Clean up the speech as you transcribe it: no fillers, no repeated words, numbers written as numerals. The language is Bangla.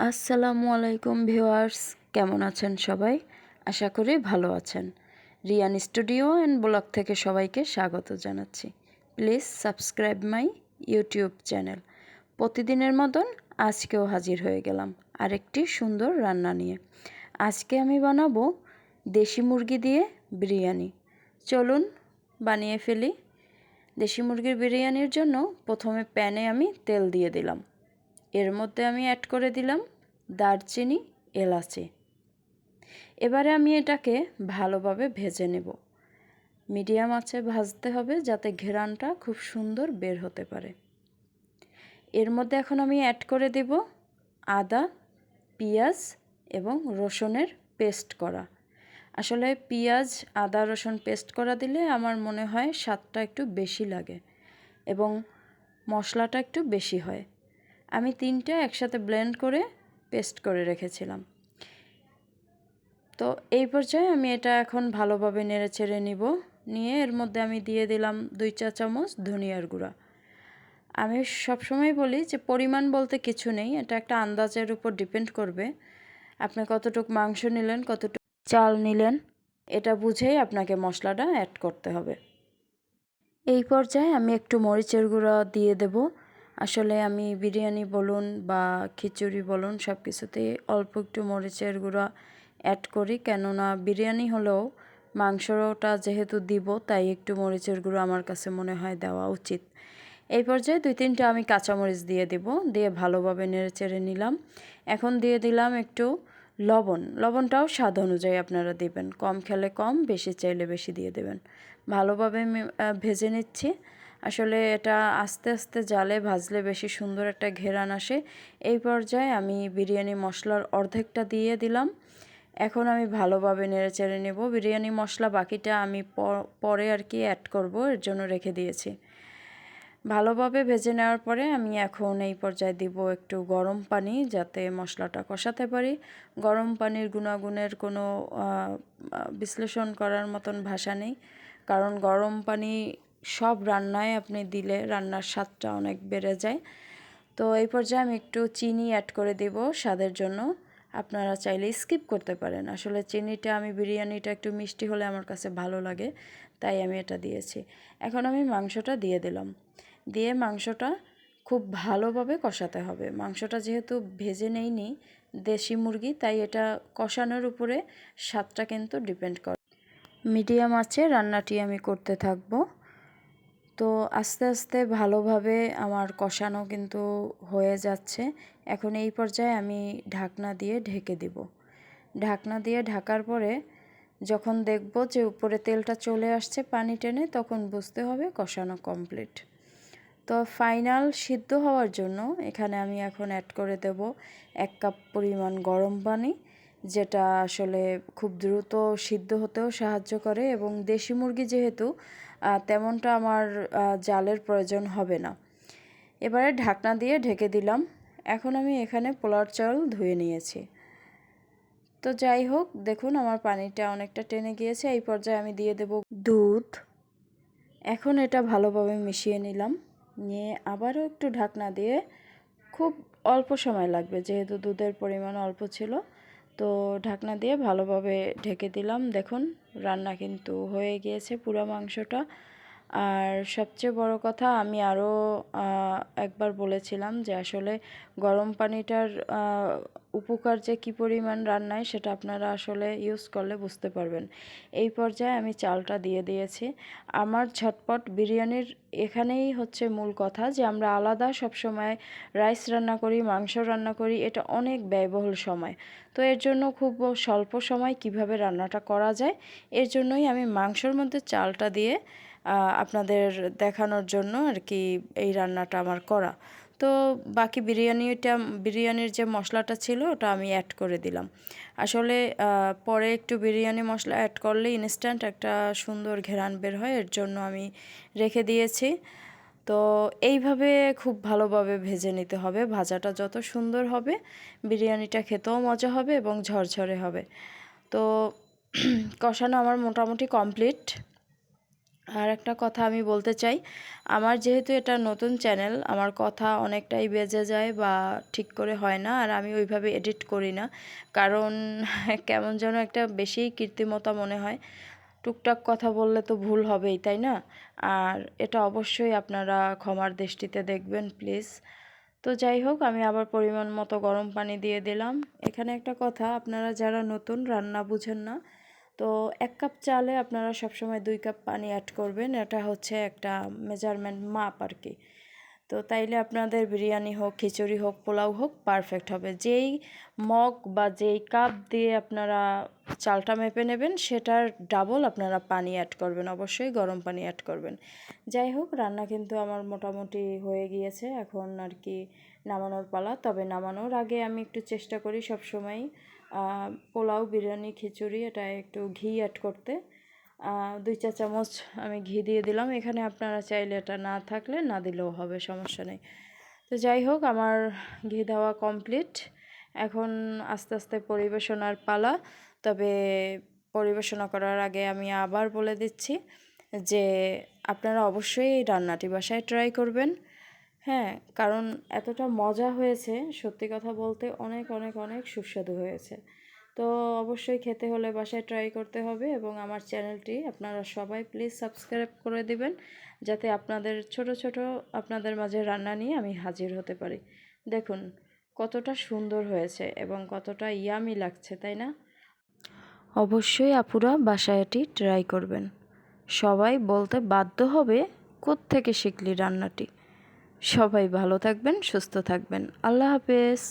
আসসালামু আলাইকুম ভিউয়ার্স, কেমন আছেন সবাই? আশা করি ভালো আছেন। রিয়ান স্টুডিও অ্যান্ড ব্লগ থেকে সবাইকে স্বাগত জানাচ্ছি। Please subscribe my YouTube channel. প্রতিদিনের মতন আজকেও হাজির হয়ে গেলাম আরেকটি সুন্দর রান্না নিয়ে। আজকে আমি বানাবো দেশি মুরগি দিয়ে বিরিয়ানি। চলুন বানিয়ে ফেলি। দেশি মুরগির বিরিয়ানির জন্য প্রথমে প্যানে আমি তেল দিয়ে দিলাম। এর মধ্যে আমি অ্যাড করে দিলাম দারচিনি, এলাচি। এবারে আমি এটাকে ভালোভাবে ভেজে নেব। মিডিয়াম আঁচে ভাজতে হবে যাতে ঘ্রাণটা খুব সুন্দর বের হতে পারে। এর মধ্যে এখন আমি অ্যাড করে দেব আদা, পেঁয়াজ এবং রসুনের পেস্ট করা। আসলে পেঁয়াজ, আদা, রসুন পেস্ট করা দিলে আমার মনে হয় স্বাদটা একটু বেশি লাগে এবং মশলাটা একটু বেশি হয়। আমি তিনটা একসাথে ব্লেন্ড করে পেস্ট করে রেখেছিলাম। তো এই পর্যায়ে আমি এটা এখন ভালোভাবে নেড়েচেড়ে নিয়ে এর মধ্যে আমি দিয়ে দিলাম 2 চা চামচ ধনিয়ার গুঁড়া। আমি সবসময় বলি যে পরিমাণ বলতে কিছু নেই, এটা একটা আন্দাজের উপর ডিপেন্ড করবে। আপনি কতটুকু মাংস নিলেন, কতটুকু চাল নিলেন, এটা বুঝেই আপনাকে মশলাটা অ্যাড করতে হবে। এই পর্যায়ে আমি একটু মরিচের গুঁড়া দিয়ে দেব। আসলে আমি বিরিয়ানি বলুন বা খিচুড়ি বলুন সব কিছুতেই অল্প একটু মরিচের গুঁড়া অ্যাড করি, কেননা বিরিয়ানি হলেও মাংসটা যেহেতু দিব তাই একটু মরিচের গুঁড়ো আমার কাছে মনে হয় দেওয়া উচিত। এই পর্যায়ে 2-3টা আমি কাঁচামরিচ দিয়ে দেব, দিয়ে ভালোভাবে নেড়েচেড়ে নিলাম। এখন দিয়ে দিলাম একটু লবণটাও স্বাদ অনুযায়ী আপনারা দেবেন, কম খেলে কম, বেশি চাইলে বেশি দিয়ে দেবেন। ভালোভাবে ভেজে নিচ্ছি। আসলে এটা আস্তে আস্তে জালে ভাজলে বেশি সুন্দর একটা ঘেরান আসে। এই পর্যায়ে আমি বিরিয়ানি মশলার অর্ধেকটা দিয়ে দিলাম। এখন আমি ভালোভাবে নেড়েচেড়ে নেব। বিরিয়ানি মশলা বাকিটা আমি পরে আর কি অ্যাড করব, এর জন্য রেখে দিয়েছি। ভালোভাবে ভেজে নেওয়ার পরে আমি এখন এই পর্যায়ে দিব একটু গরম পানি, যাতে মশলাটা কষাতে পারি। গরম পানির গুণাগুণের কোনো বিশ্লেষণ করার মতন ভাষা নেই, কারণ গরম পানি সব রান্নায় আপনি দিলে রান্নার স্বাদটা অনেক বেড়ে যায়। তো এই পর্যায়ে আমি একটু চিনি অ্যাড করে দেব স্বাদের জন্য। আপনারা চাইলে স্কিপ করতে পারেন। আসলে চিনিটা, আমি বিরিয়ানিটা একটু মিষ্টি হলে আমার কাছে ভালো লাগে, তাই আমি এটা দিয়েছি। এখন আমি মাংসটা দিয়ে দিলাম। দিয়ে মাংসটা খুব ভালোভাবে কষাতে হবে। মাংসটা যেহেতু ভেজে নেইনি, দেশি মুরগি, তাই এটা কষানোর উপরে স্বাদটা কিন্তু ডিপেন্ড করে। মিডিয়াম আঁচে রান্নাটি আমি করতে থাকবো। তো আস্তে আস্তে ভালোভাবে আমার কষানো কিন্তু হয়ে যাচ্ছে। এখন এই পর্যায়ে আমি ঢাকনা দিয়ে ঢেকে দিব। ঢাকনা দিয়ে ঢাকার পরে যখন দেখব যে উপরে তেলটা চলে আসছে পানি টেনে, তখন বুঝতে হবে কষানো কমপ্লিট। তো ফাইনাল সিদ্ধ হওয়ার জন্য এখানে আমি এখন অ্যাড করে দেব 1 কাপ পরিমাণ গরম পানি, যেটা আসলে খুব দ্রুত সিদ্ধ হতেও সাহায্য করে এবং দেশি মুরগি যেহেতু তেমনটা আমার জালের প্রয়োজন হবে না। এবারে ঢাকনা দিয়ে ঢেকে দিলাম। এখন আমি এখানে পোলার চাল ধুয়ে নিয়েছি। তো যাই হোক, দেখুন আমার পানিটা অনেকটা টেনে গিয়েছে। এই পর্যায়ে আমি দিয়ে দেব দুধ। এখন এটা ভালোভাবে মিশিয়ে নিলাম। নিয়ে আবারও একটু ঢাকনা দিয়ে, খুব অল্প সময় লাগবে যেহেতু দুধের পরিমাণ অল্প ছিল, তো ঢাকনা দিয়ে ভালোভাবে ঢেকে দিলাম। দেখুন রান্না কিন্তু হয়ে গিয়েছে পুরো মাংসটা। আর সবচেয়ে বড় কথা, আমি আরও একবার বলেছিলাম যে আসলে গরম পানিটার উপকার যে কী পরিমাণ রান্নায়, সেটা আপনারা আসলে ইউজ করলে বুঝতে পারবেন। এই পর্যায়ে আমি চালটা দিয়ে দিয়েছি। আমার ঝটপট বিরিয়ানির এখানেই হচ্ছে মূল কথা, যে আমরা আলাদা সবসময় রাইস রান্না করি, মাংস রান্না করি, এটা অনেক ব্যয়বহুল সময়। তো এর জন্য খুব স্বল্প সময় কিভাবে রান্নাটা করা যায়, এর জন্যই আমি মাংসর মধ্যে চালটা দিয়ে আপনাদের দেখানোর জন্য আর কি এই রান্নাটা আমার করা। তো বাকি বিরিয়ানির যে মশলাটা ছিল ওটা আমি অ্যাড করে দিলাম। আসলে পরে একটু বিরিয়ানি মশলা অ্যাড করলে ইনস্ট্যান্ট একটা সুন্দর ঘ্রাণ বের হয়, এর জন্য আমি রেখে দিয়েছি। তো এইভাবে খুব ভালোভাবে ভেজে নিতে হবে। ভাজাটা যত সুন্দর হবে বিরিয়ানিটা খেতেও মজা হবে এবং ঝরঝরে হবে। তো কষানো আমার মোটামুটি কমপ্লিট। আর একটা কথা আমি বলতে চাই, আমার যেহেতু এটা নতুন চ্যানেল, আমার কথা অনেকটাই বেজে যায় বা ঠিক করে হয় না, আর আমি ওইভাবে এডিট করি না, কারণ কেমন যেন একটা বেশিই কৃত্রিমতা মনে হয়। টুকটাক কথা বললে তো ভুল হবেই, তাই না? আর এটা অবশ্যই আপনারা ক্ষমার দৃষ্টিতে দেখবেন প্লিজ। তো যাই হোক, আমি আবার পরিমাণ মতো গরম পানি দিয়ে দিলাম। এখানে একটা কথা, আপনারা যারা নতুন রান্না বুঝেন না, তো 1 কাপ চালে আপনারা সবসময় 2 কাপ পানি অ্যাড করবেন। এটা হচ্ছে একটা মেজারমেন্ট মাপ আর কি। তো তাইলে আপনাদের বিরিয়ানি হোক, খিচুড়ি হোক, পোলাও হোক, পারফেক্ট হবে। যেই মগ বা যেই কাপ দিয়ে আপনারা চালটা মেপে নেবেন, সেটার ডাবল আপনারা পানি অ্যাড করবেন, অবশ্যই গরম পানি অ্যাড করবেন। যাই হোক, রান্না কিন্তু আমার মোটামুটি হয়ে গিয়েছে, এখন আর কি নামানোর পালা। তবে নামানোর আগে আমি একটু চেষ্টা করি সবসময় পোলাও, বিরিয়ানি, খিচুড়ি এটা একটু ঘি অ্যাড করতে। 2 চা চামচ আমি ঘি দিয়ে দিলাম এখানে, আপনারা চাইলে এটা না থাকলে না দিলেও হবে, সমস্যা নেই। তো যাই হোক, আমার ঘি দেওয়া কমপ্লিট। এখন আস্তে আস্তে পরিবেশনার পালা। তবে পরিবেশনা করার আগে আমি আবার বলে দিচ্ছি যে আপনারা অবশ্যই এই রান্নাটি বাসায় ট্রাই করবেন। হ্যাঁ, কারণ এতটা মজা হয়েছে, সত্যি কথা বলতে অনেক অনেক অনেক সুস্বাদু হয়েছে। তো অবশ্যই খেতে হলে বাসায় ট্রাই করতে হবে, এবং আমার চ্যানেলটি আপনারা সবাই প্লিজ সাবস্ক্রাইব করে দিবেন, যাতে আপনাদের ছোট ছোট আপনাদের মাঝে রান্না নিয়ে আমি হাজির হতে পারি। দেখুন কতটা সুন্দর হয়েছে এবং কতটা ইয়ামি লাগছে, তাই না? অবশ্যই আপুরা বাসায় এটি ট্রাই করবেন। সবাই বলতে বাধ্য হবে, কোত্থেকে শিখলি রান্নাটি। সবাই ভালো থাকবেন, সুস্থ থাকবেন। আল্লাহ হাফেজ।